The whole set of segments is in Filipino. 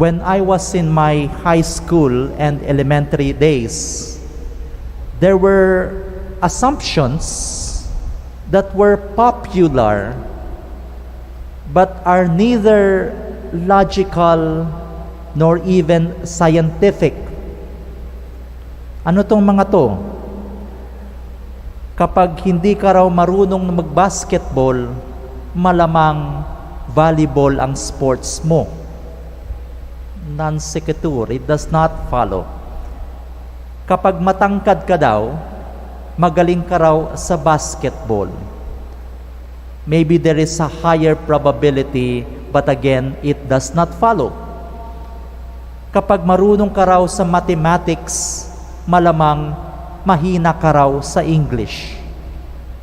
When I was in my high school and elementary days, there were assumptions that were popular but are neither logical nor even scientific. Ano tong mga to? Kapag hindi ka raw marunong mag-basketball, malamang volleyball ang sports mo. Non sequitur, it does not follow. Kapag matangkad ka daw, magaling ka raw sa basketball. Maybe there is a higher probability, but again, it does not follow. Kapag marunong ka raw sa mathematics, malamang mahina ka raw sa English.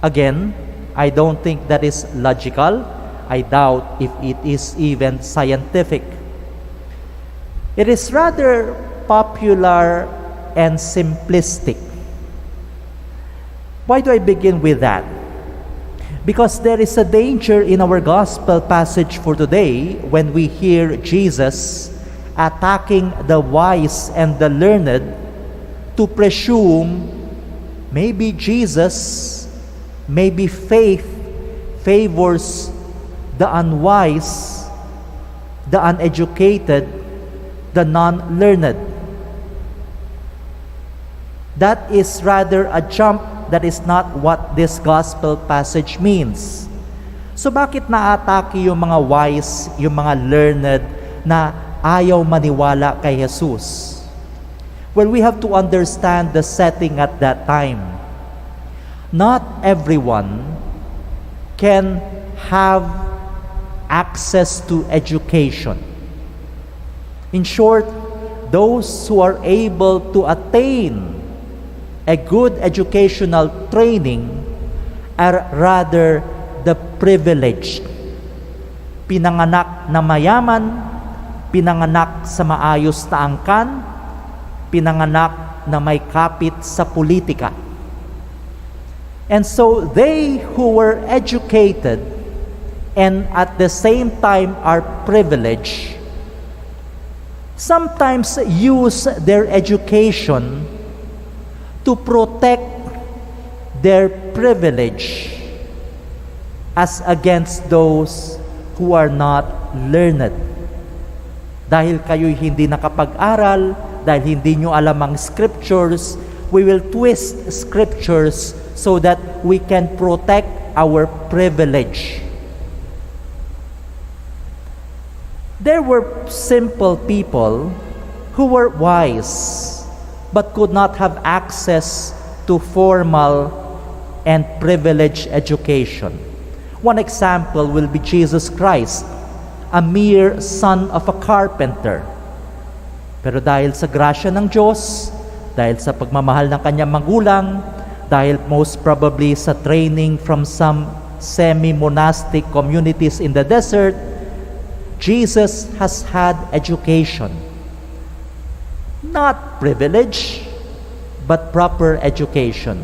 Again, I don't think that is logical. I doubt if it is even scientific. It is rather popular and simplistic. Why do I begin with that? Because there is a danger in our gospel passage for today when we hear Jesus attacking the wise and the learned to presume maybe Jesus, maybe faith favors the unwise, the uneducated, the non-learned. That is rather a jump. That is not what this gospel passage means. So bakit naatake yung mga wise, yung mga learned na ayaw maniwala kay Jesus? Well, we have to understand the setting at that time. Not everyone can have access to education. In short, those who are able to attain a good educational training are rather the privileged. Pinanganak na mayaman, pinanganak sa maayos na angkan, pinanganak na may kapit sa politika. And so they who were educated and at the same time are privileged sometimes use their education to protect their privilege as against those who are not learned. Dahil kayo'y hindi nakapag-aral, dahil hindi nyo alam ang scriptures, we will twist scriptures so that we can protect our privilege. There were simple people who were wise but could not have access to formal and privileged education. One example will be Jesus Christ, a mere son of a carpenter. Pero dahil sa grasya ng Diyos, dahil sa pagmamahal ng kanyang magulang, dahil most probably sa training from some semi-monastic communities in the desert, Jesus has had education. Not privilege, but proper education.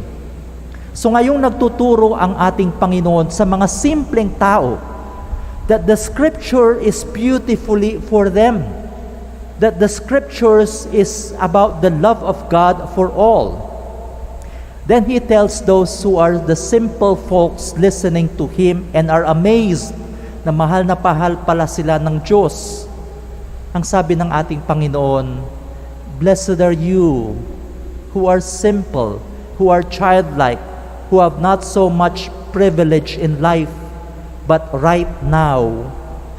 So ngayong nagtuturo ang ating Panginoon sa mga simpleng tao that the Scripture is beautifully for them, that the Scriptures is about the love of God for all. Then He tells those who are the simple folks listening to Him and are amazed na mahal pala sila ng Diyos. Ang sabi ng ating Panginoon, "Blessed are you who are simple, who are childlike, who have not so much privilege in life, but right now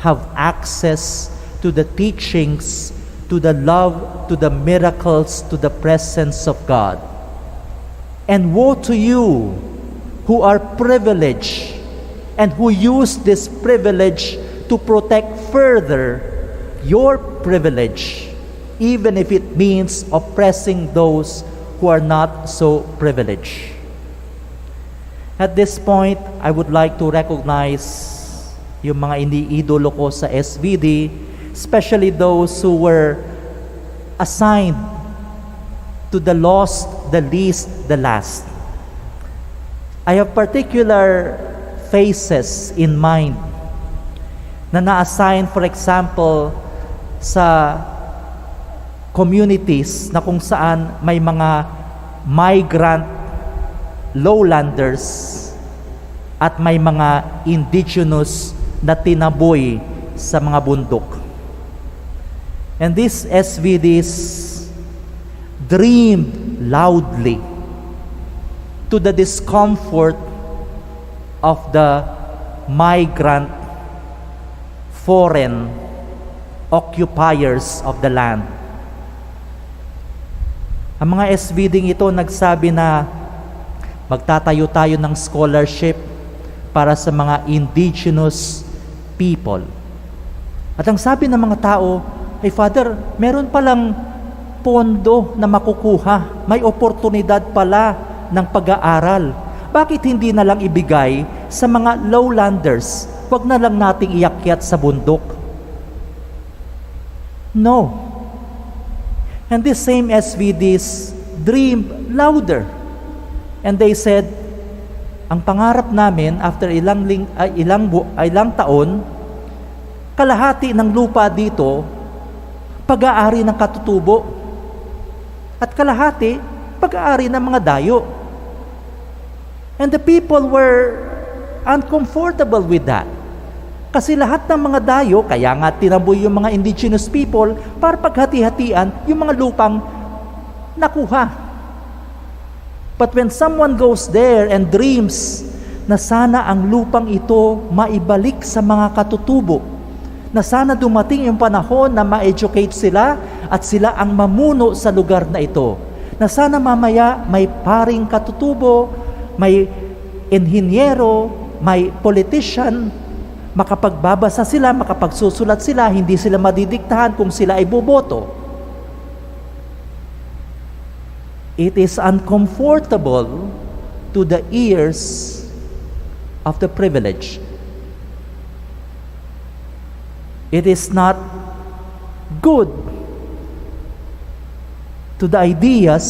have access to the teachings, to the love, to the miracles, to the presence of God. And woe to you who are privileged and who use this privilege to protect further your privilege, even if it means oppressing those who are not so privileged." At this point, I would like to recognize yung mga iniidolo ko sa SVD, especially those who were assigned to the lost, the least, the last. I have particular faces in mind na na-assign, for example, sa communities na kung saan may mga migrant lowlanders at may mga indigenous na tinaboy sa mga bundok. And these SVDs dreamed loudly to the discomfort of the migrant foreign occupiers of the land. Ang mga SVD ito nagsabi na magtatayo tayo ng scholarship para sa mga indigenous people. At ang sabi ng mga tao, hey Father, meron palang pondo na makukuha. May oportunidad pala ng pag-aaral. Bakit hindi na lang ibigay sa mga lowlanders? Huwag na lang nating iakyat sa bundok. No. And these same SVDs dreamed louder. And they said, ang pangarap namin after ilang taon, kalahati ng lupa dito, pag-aari ng katutubo. At kalahati, pag-aari ng mga dayo. And the people were uncomfortable with that. Kasi lahat ng mga dayo, kaya nga tinaboy yung mga indigenous people para paghati-hatian yung mga lupang nakuha. But when someone goes there and dreams na sana ang lupang ito maibalik sa mga katutubo, na sana dumating yung panahon na ma-educate sila at sila ang mamuno sa lugar na ito, na sana mamaya may paring katutubo, may inhinyero, may politician, makapagbabasa sila, makapagsusulat sila, hindi sila madidiktahan kung sila ay boboto. It is uncomfortable to the ears of the privileged. It is not good to the ideas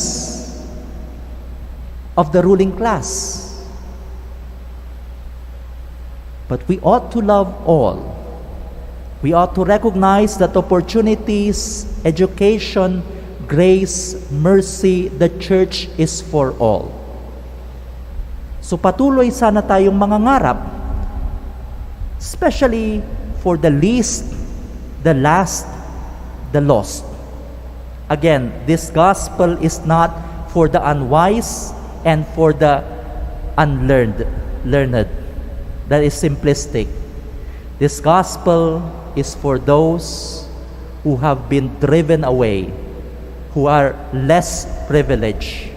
of the ruling class. But we ought to love all. We ought to recognize that opportunities, education, grace, mercy, the church is for all. So patuloy sana tayong mangangarap, especially for the least, the last, the lost. Again, this gospel is not for the unwise and for the learned. That is simplistic. This gospel is for those who have been driven away, who are less privileged,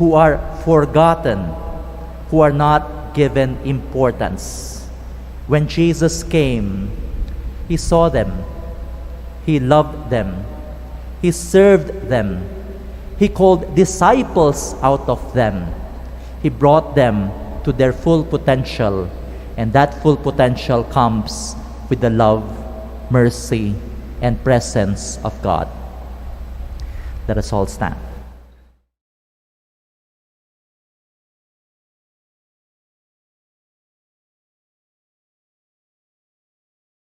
who are forgotten, who are not given importance. When Jesus came, He saw them, He loved them, He served them, He called disciples out of them, He brought them to their full potential. And that full potential comes with the love, mercy, and presence of God. Let us all stand.